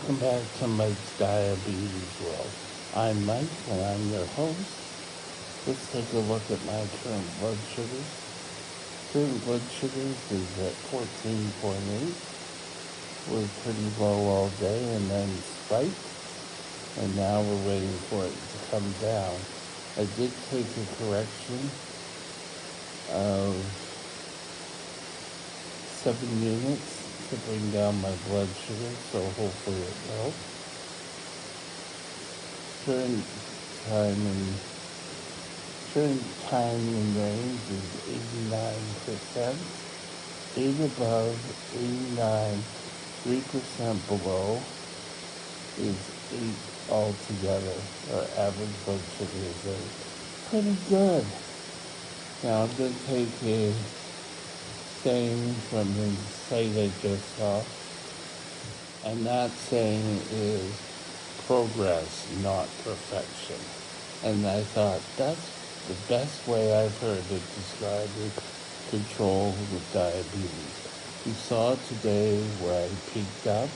welcome back to Mike's Diabetes World. I'm Mike and I'm your host. Let's take a look at my current blood sugars. Current blood sugars is at 14.8. Was pretty low all day and then spiked. And now we're waiting for it to come down. I did take a correction of 7 units to bring down my blood sugar, so hopefully it will. Current time in range is 89%, 8 above, 89, 3% below is 8 altogether. Our average blood sugar is 8. Pretty good. Now I'm going to take a saying from the site I just saw, and that saying is progress, not perfection. And I thought that's the best way I've heard to describe the control with diabetes. You saw today where I peaked up.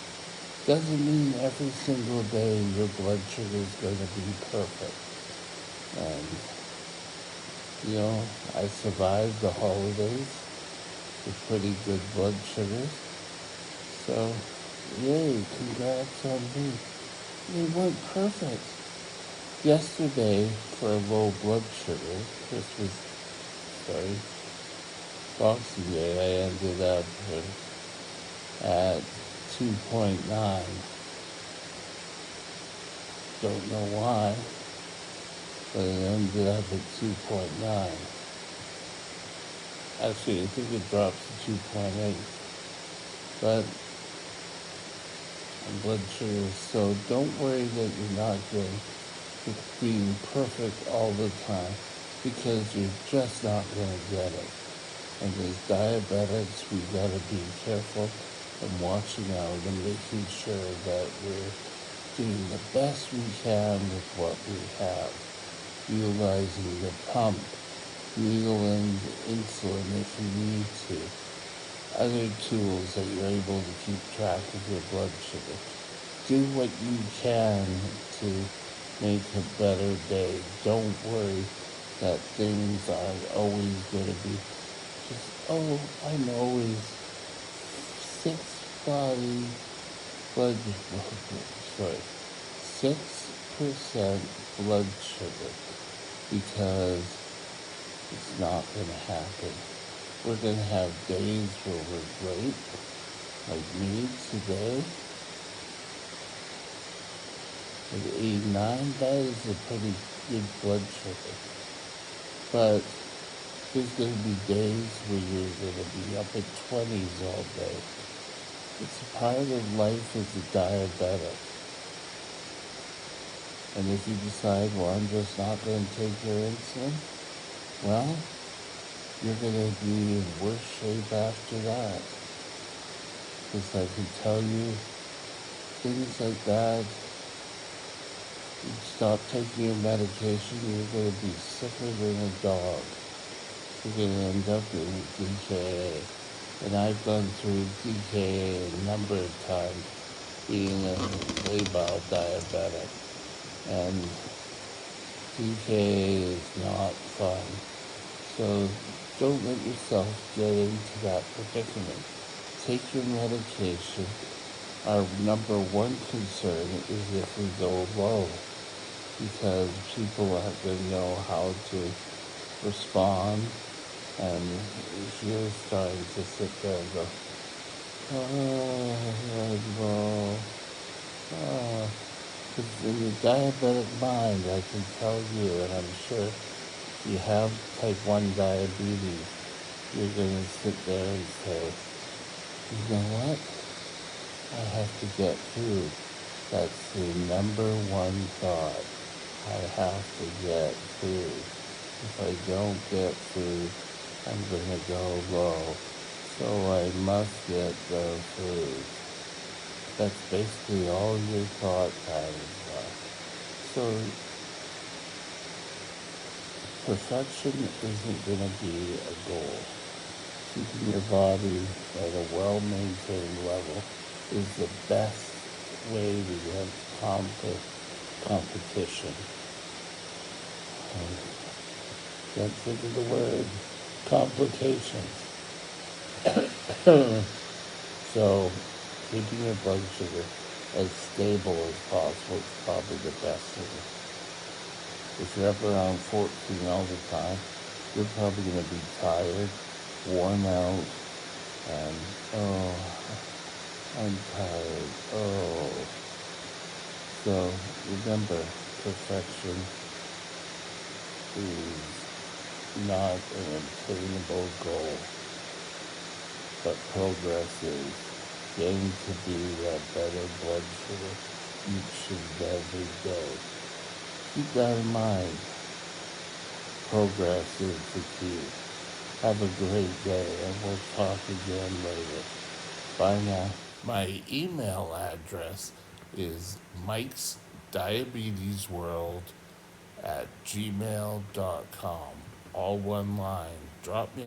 Doesn't mean every single day your blood sugar is going to be perfect. And, I survived the holidays with pretty good blood sugars. So, yay, congrats on me. They weren't perfect. Yesterday, for a low blood sugar, Boxing Day, I ended up at 2.9. Don't know why, but it ended up at 2.9. Actually, I think it drops to 2.8. But blood sugar, so don't worry that you're not being perfect all the time, because you're just not going to get it. And as diabetics, we got to be careful and watching out and making sure that we're doing the best we can with what we have, utilizing the pump, needling insulin if you need to, other tools that you're able to keep track of your blood sugar. Do what you can to make a better day. Don't worry that things aren't always going to be just, I'm always 6% blood sugar, because it's not going to happen. We're going to have days where we're great, like me today. At 89, that is a pretty good blood sugar. But there's going to be days where you're going to be up at 20s all day. It's a part of life as a diabetic. And if you decide, I'm just not going to take your insulin, well, you're going to be in worse shape after that. Because I can tell you, things like that, you stop taking your medication, you're going to be sicker than a dog. You're going to end up in DKA. And I've gone through DKA a number of times, being a labile diabetic. And DKA is not fun. So don't let yourself get into that predicament. Take your medication. Our number one concern is if we go low, because people aren't going to know how to respond. And if you're starting to sit there and go, because in your diabetic mind, I can tell you, and I'm sure if you have type 1 diabetes, you're going to sit there and say, you know what? I have to get food. That's the number one thought. I have to get food. If I don't get food, I'm going to go low. So I must get the food. That's basically all your thought patterns are. So perfection isn't going to be a goal. Keeping your body at a well-maintained level is the best way we have competition. Can't think of the word. Complications. So keeping your blood sugar as stable as possible is probably the best thing. If you're up around 14 all the time, you're probably going to be tired, worn out, and oh, I'm tired. Oh. So remember, perfection is not an obtainable goal, but progress is getting to be that better blood sugar each and every day. Keep that in mind. Progress is the key. Have a great day, and we'll talk again later. Bye now. My email address is Mike's Diabetes World at gmail.com. All one line. Drop me